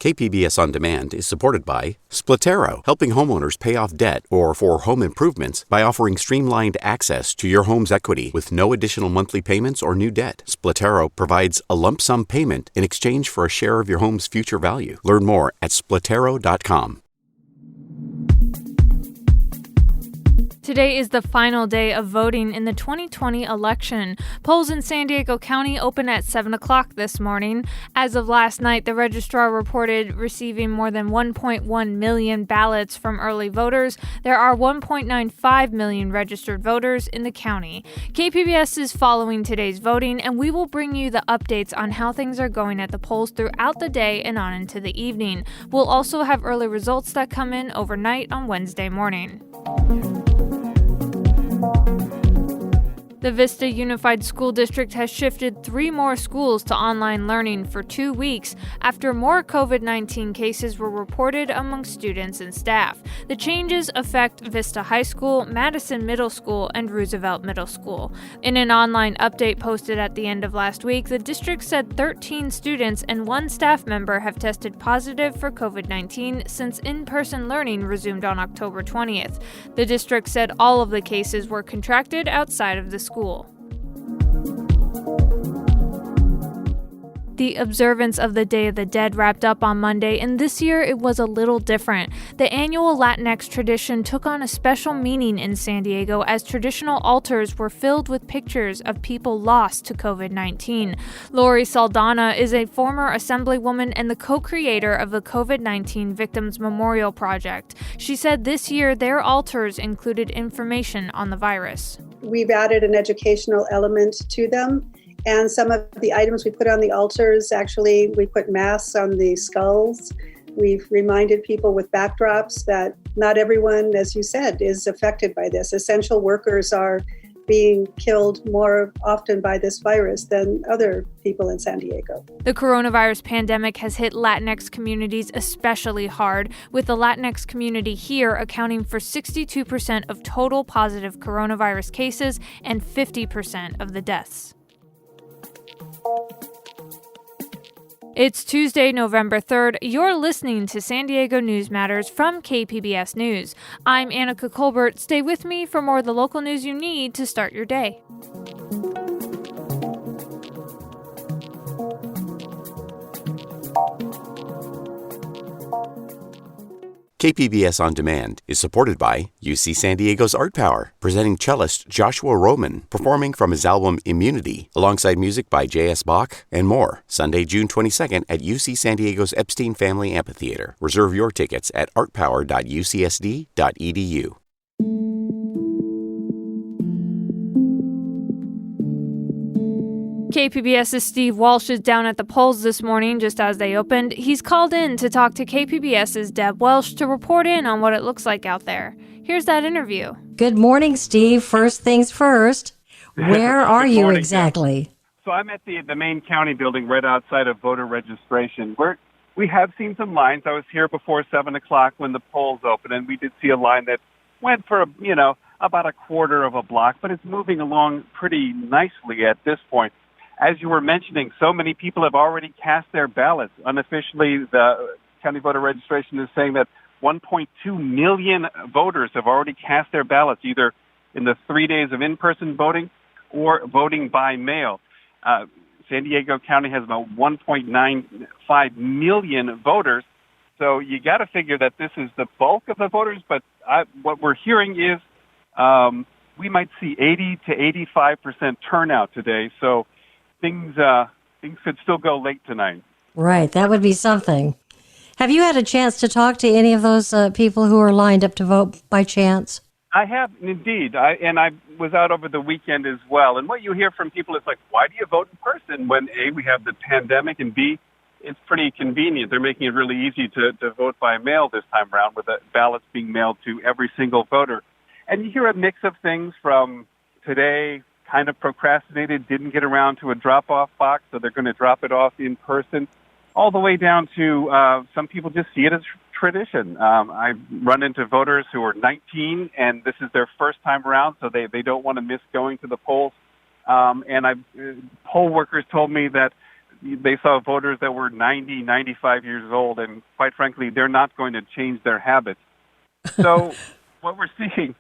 KPBS On Demand is supported by Splatero, helping homeowners pay off debt or for home improvements by offering streamlined access to your home's equity with no additional monthly payments or new debt. Splatero provides a lump sum payment in exchange for a share of your home's future value. Learn more at splatero.com. Today is the final day of voting in the 2020 election. Polls in San Diego County open at 7 o'clock this morning. As of last night, the registrar reported receiving more than 1.1 million ballots from early voters. There are 1.95 million registered voters in the county. KPBS is following today's voting, and we will bring you the updates on how things are going at the polls throughout the day and on into the evening. We'll also have early results that come in overnight on Wednesday morning. The Vista Unified School District has shifted 3 more schools to online learning for 2 weeks after more COVID-19 cases were reported among students and staff. The changes affect Vista High School, Madison Middle School, and Roosevelt Middle School. In an online update posted at the end of last week, the district said 13 students and 1 staff member have tested positive for COVID-19 since in-person learning resumed on October 20th. The district said all of the cases were contracted outside of the school. The observance of the Day of the Dead wrapped up on Monday, and this year it was a little different. The annual Latinx tradition took on a special meaning in San Diego as traditional altars were filled with pictures of people lost to COVID-19. Lori Saldana is a former assemblywoman and the co-creator of the COVID-19 Victims Memorial Project. She said this year their altars included information on the virus. We've added an educational element to them. And some of the items we put on the altars, actually, we put masks on the skulls. We've reminded people with backdrops that not everyone, as you said, is affected by this. Essential workers are being killed more often by this virus than other people in San Diego. The coronavirus pandemic has hit Latinx communities especially hard, with the Latinx community here accounting for 62% of total positive coronavirus cases and 50% of the deaths. It's Tuesday, November 3rd. You're listening to San Diego News Matters from KPBS News. I'm Annika Colbert. Stay with me for more of the local news you need to start your day. KPBS On Demand is supported by UC San Diego's Art Power, presenting cellist Joshua Roman, performing from his album Immunity, alongside music by J.S. Bach and more. Sunday, June 22nd at UC San Diego's Epstein Family Amphitheater. Reserve your tickets at artpower.ucsd.edu. KPBS's Steve Walsh is down at the polls this morning just as they opened. He's called in to talk to KPBS's Deb Welsh to report in on what it looks like out there. Here's that interview. Good morning, Steve. First things first. Where are you exactly? So I'm at the main county building right outside of voter registration. We have seen some lines. I was here before 7 o'clock when the polls opened, and we did see a line that went for, about a quarter of a block, but it's moving along pretty nicely at this point. As you were mentioning, so many people have already cast their ballots. Unofficially, the county voter registration is saying that 1.2 million voters have already cast their ballots, either in the 3 days of in-person voting or voting by mail. San Diego County has about 1.95 million voters, so you got to figure that this is the bulk of the voters, but what we're hearing is we might see 80 to 85% turnout today, so things could still go late tonight. Right, that would be something. Have you had a chance to talk to any of those people who are lined up to vote by chance? I have, indeed. I was out over the weekend as well. And what you hear from people is like, why do you vote in person when, A, we have the pandemic, and B, it's pretty convenient. They're making it really easy to vote by mail this time around, with the ballots being mailed to every single voter. And you hear a mix of things from today, kind of procrastinated, didn't get around to a drop-off box, so they're going to drop it off in person, all the way down to some people just see it as tradition. I've run into voters who are 19, and this is their first time around, so they don't want to miss going to the polls. And poll workers told me that they saw voters that were 90, 95 years old, and quite frankly, they're not going to change their habits. So what we're seeing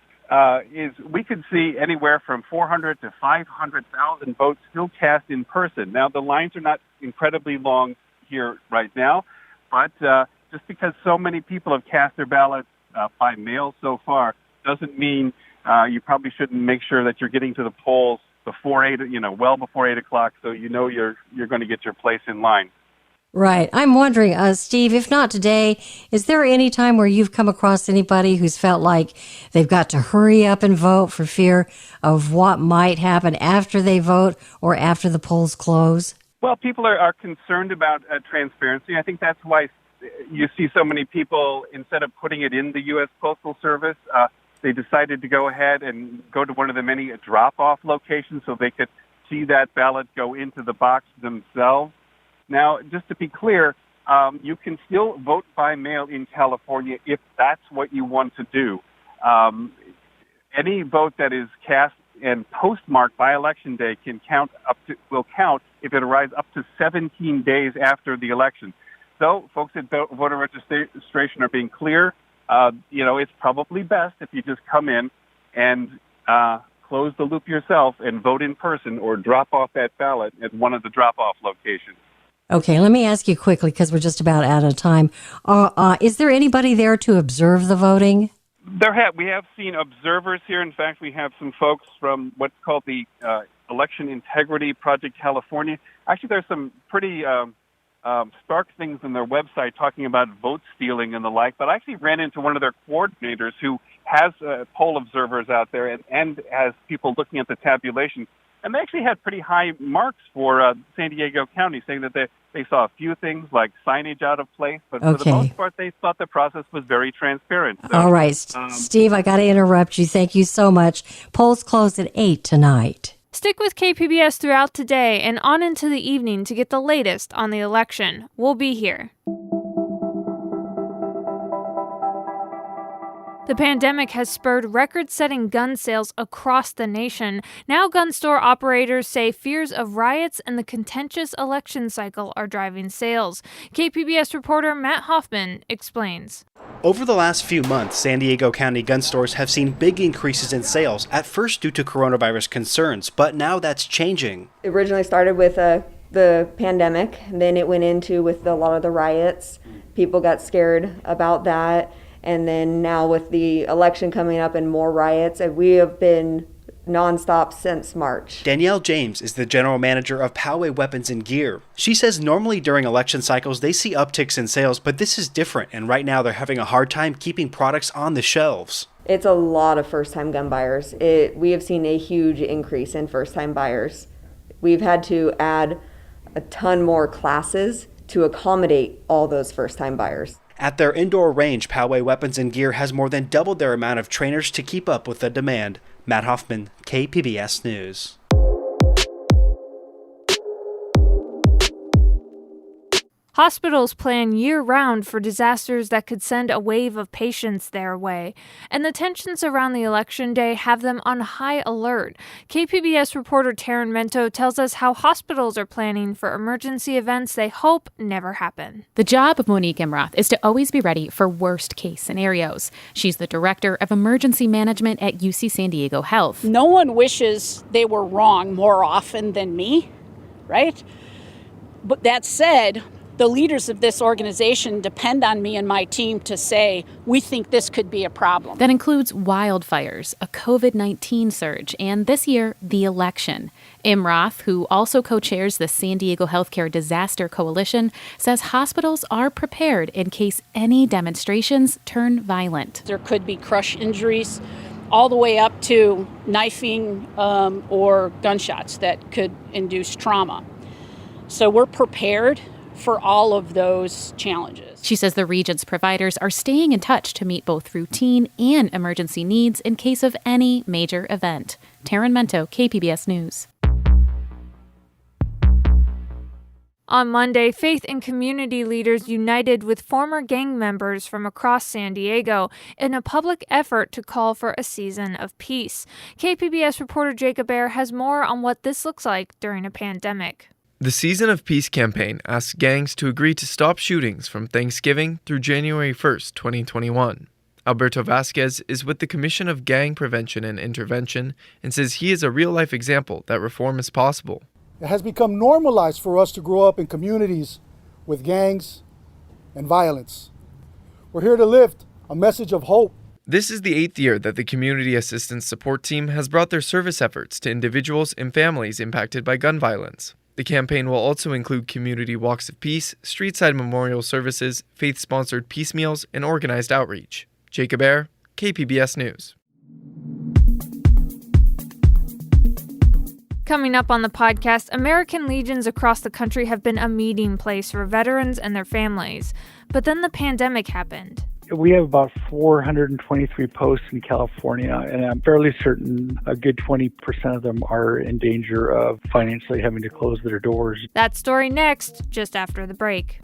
is we could see anywhere from 400 to 500,000 votes still cast in person. Now, the lines are not incredibly long here right now, but just because so many people have cast their ballots by mail so far doesn't mean you probably shouldn't make sure that you're getting to the polls before 8, well before 8 o'clock, so you're going to get your place in line. Right. I'm wondering, Steve, if not today, is there any time where you've come across anybody who's felt like they've got to hurry up and vote for fear of what might happen after they vote or after the polls close? Well, people are concerned about transparency. I think that's why you see so many people, instead of putting it in the U.S. Postal Service, they decided to go ahead and go to one of the many drop-off locations so they could see that ballot go into the box themselves. Now, just to be clear, you can still vote by mail in California if that's what you want to do. Any vote that is cast and postmarked by Election Day will count if it arrives up to 17 days after the election. So, folks at voter registration are being clear. It's probably best if you just come in and close the loop yourself and vote in person or drop off that ballot at one of the drop-off locations. Okay, let me ask you quickly, because we're just about out of time. Is there anybody there to observe the voting? We have seen observers here. In fact, we have some folks from what's called the Election Integrity Project California. Actually, there's some pretty stark things on their website talking about vote stealing and the like, but I actually ran into one of their coordinators who has poll observers out there and has people looking at the tabulation. And they actually had pretty high marks for San Diego County, saying that they saw a few things like signage out of place, but for the most part, they thought the process was very transparent. So, all right, Steve, I got to interrupt you. Thank you so much. Polls close at 8 tonight. Stick with KPBS throughout today and on into the evening to get the latest on the election. We'll be here. The pandemic has spurred record-setting gun sales across the nation. Now gun store operators say fears of riots and the contentious election cycle are driving sales. KPBS reporter Matt Hoffman explains. Over the last few months, San Diego County gun stores have seen big increases in sales, at first due to coronavirus concerns, but now that's changing. It originally started with the pandemic, and then it went into with a lot of the riots. People got scared about that. And then now with the election coming up and more riots, we have been nonstop since March. Danielle James is the general manager of Poway Weapons and Gear. She says normally during election cycles they see upticks in sales, but this is different, and right now they're having a hard time keeping products on the shelves. It's a lot of first-time gun buyers. We have seen a huge increase in first-time buyers. We've had to add a ton more classes to accommodate all those first-time buyers. At their indoor range, Poway Weapons and Gear has more than doubled their amount of trainers to keep up with the demand. Matt Hoffman, KPBS News. Hospitals plan year-round for disasters that could send a wave of patients their way, and the tensions around the election day have them on high alert. KPBS reporter Taryn Mento tells us how hospitals are planning for emergency events they hope never happen. The job of Monique Imroth is to always be ready for worst-case scenarios. She's the director of emergency management at UC San Diego Health. No one wishes they were wrong more often than me, right? But that said, the leaders of this organization depend on me and my team to say, we think this could be a problem. That includes wildfires, a COVID-19 surge, and this year, the election. Imroth, who also co-chairs the San Diego Healthcare Disaster Coalition, says hospitals are prepared in case any demonstrations turn violent. There could be crush injuries all the way up to knifing or gunshots that could induce trauma. So we're prepared for all of those challenges. She says the region's providers are staying in touch to meet both routine and emergency needs in case of any major event. Taryn Mento, KPBS News. On Monday, faith and community leaders united with former gang members from across San Diego in a public effort to call for a season of peace. KPBS reporter Jacob Baer has more on what this looks like during a pandemic. The Season of Peace campaign asks gangs to agree to stop shootings from Thanksgiving through January 1st, 2021. Alberto Vasquez is with the Commission of Gang Prevention and Intervention and says he is a real-life example that reform is possible. It has become normalized for us to grow up in communities with gangs and violence. We're here to lift a message of hope. This is the 8th year that the Community Assistance Support Team has brought their service efforts to individuals and families impacted by gun violence. The campaign will also include community walks of peace, street-side memorial services, faith-sponsored peace meals, and organized outreach. Jacob Ayer, KPBS News. Coming up on the podcast, American legions across the country have been a meeting place for veterans and their families. But then the pandemic happened. We have about 423 posts in California, and I'm fairly certain a good 20% of them are in danger of financially having to close their doors. That story next, just after the break.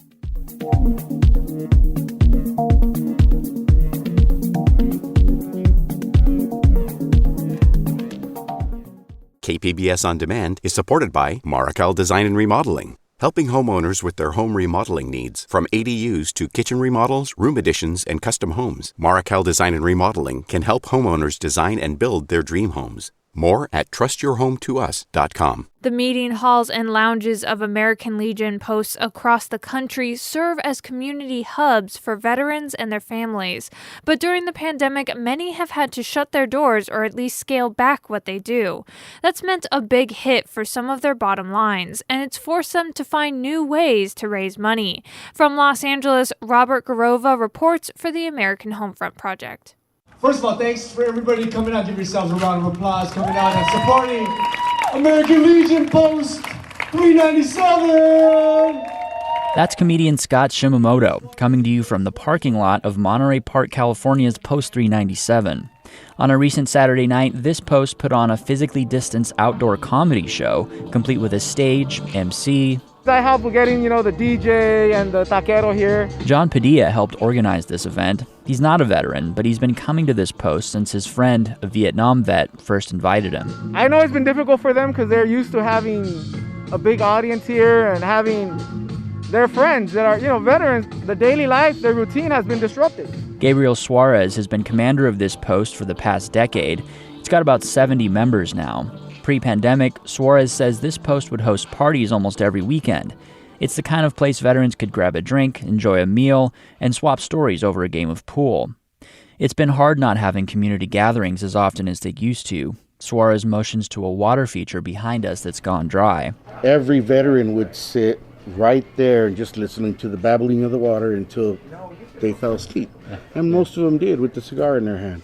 KPBS On Demand is supported by Markel Design and Remodeling, helping homeowners with their home remodeling needs. From ADUs to kitchen remodels, room additions, and custom homes, Markel Design and Remodeling can help homeowners design and build their dream homes. More at trustyourhometous.com. The meeting halls and lounges of American Legion posts across the country serve as community hubs for veterans and their families. But during the pandemic, many have had to shut their doors or at least scale back what they do. That's meant a big hit for some of their bottom lines, and it's forced them to find new ways to raise money. From Los Angeles, Robert Garova reports for the American Homefront Project. First of all, thanks for everybody coming out. Give yourselves a round of applause coming out and supporting American Legion Post 397. That's comedian Scott Shimamoto coming to you from the parking lot of Monterey Park, California's Post 397. On a recent Saturday night, this post put on a physically distanced outdoor comedy show, complete with a stage, MC. I help with getting, the DJ and the taquero here. John Padilla helped organize this event. He's not a veteran, but he's been coming to this post since his friend, a Vietnam vet, first invited him. I know it's been difficult for them because they're used to having a big audience here and having their friends that are, veterans. The daily life, their routine has been disrupted. Gabriel Suarez has been commander of this post for the past decade. It's got about 70 members now. Pre-pandemic, Suarez says this post would host parties almost every weekend. It's the kind of place veterans could grab a drink, enjoy a meal, and swap stories over a game of pool. It's been hard not having community gatherings as often as they used to. Suarez motions to a water feature behind us that's gone dry. Every veteran would sit right there and just listening to the babbling of the water until they fell asleep. And most of them did with the cigar in their hand.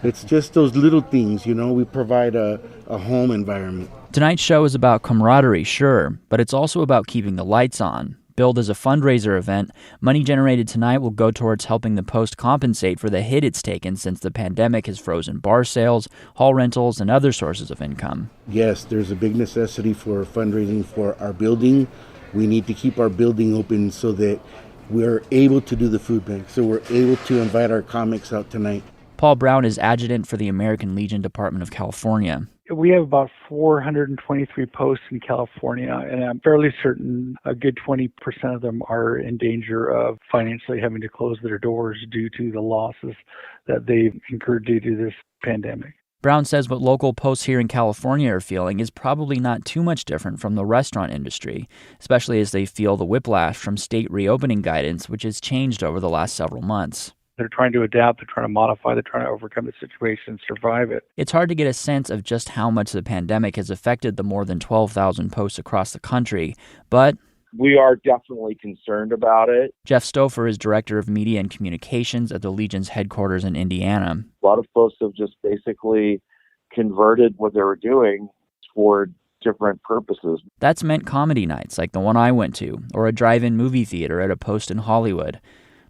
It's just those little things, we provide a home environment. Tonight's show is about camaraderie, sure, but it's also about keeping the lights on. Billed as a fundraiser event, money generated tonight will go towards helping the Post compensate for the hit it's taken since the pandemic has frozen bar sales, hall rentals, and other sources of income. Yes, there's a big necessity for fundraising for our building. We need to keep our building open so that we're able to do the food bank, so we're able to invite our comics out tonight. Paul Brown is adjutant for the American Legion Department of California. We have about 423 posts in California, and I'm fairly certain a good 20% of them are in danger of financially having to close their doors due to the losses that they've incurred due to this pandemic. Brown says what local posts here in California are feeling is probably not too much different from the restaurant industry, especially as they feel the whiplash from state reopening guidance, which has changed over the last several months. They're trying to adapt, they're trying to modify, they're trying to overcome the situation and survive it. It's hard to get a sense of just how much the pandemic has affected the more than 12,000 posts across the country, but we are definitely concerned about it. Jeff Stouffer is director of media and communications at the Legion's headquarters in Indiana. A lot of posts have just basically converted what they were doing toward different purposes. That's meant comedy nights like the one I went to, or a drive-in movie theater at a post in Hollywood.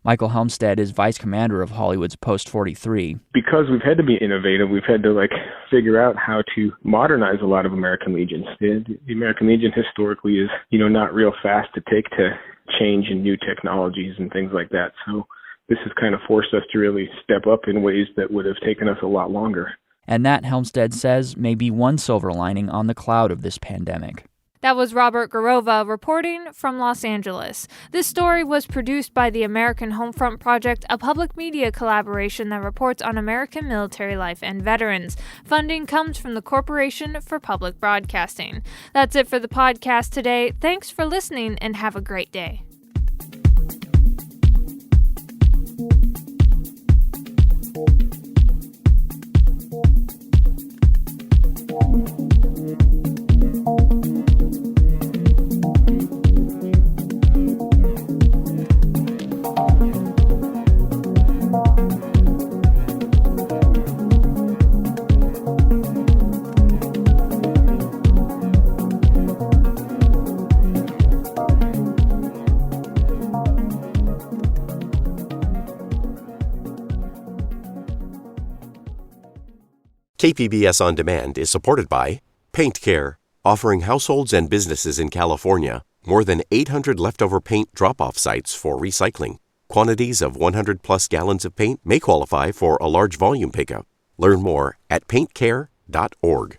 Michael Helmstead is vice commander of Hollywood's Post 43. Because we've had to be innovative, we've had to figure out how to modernize a lot of American Legions. The American Legion historically is, not real fast to take to change in new technologies and things like that. So this has kind of forced us to really step up in ways that would have taken us a lot longer. And that, Helmstead says, may be one silver lining on the cloud of this pandemic. That was Robert Garova reporting from Los Angeles. This story was produced by the American Homefront Project, a public media collaboration that reports on American military life and veterans. Funding comes from the Corporation for Public Broadcasting. That's it for the podcast today. Thanks for listening and have a great day. KPBS On Demand is supported by Paint Care, offering households and businesses in California more than 800 leftover paint drop-off sites for recycling. Quantities of 100-plus gallons of paint may qualify for a large volume pickup. Learn more at paintcare.org.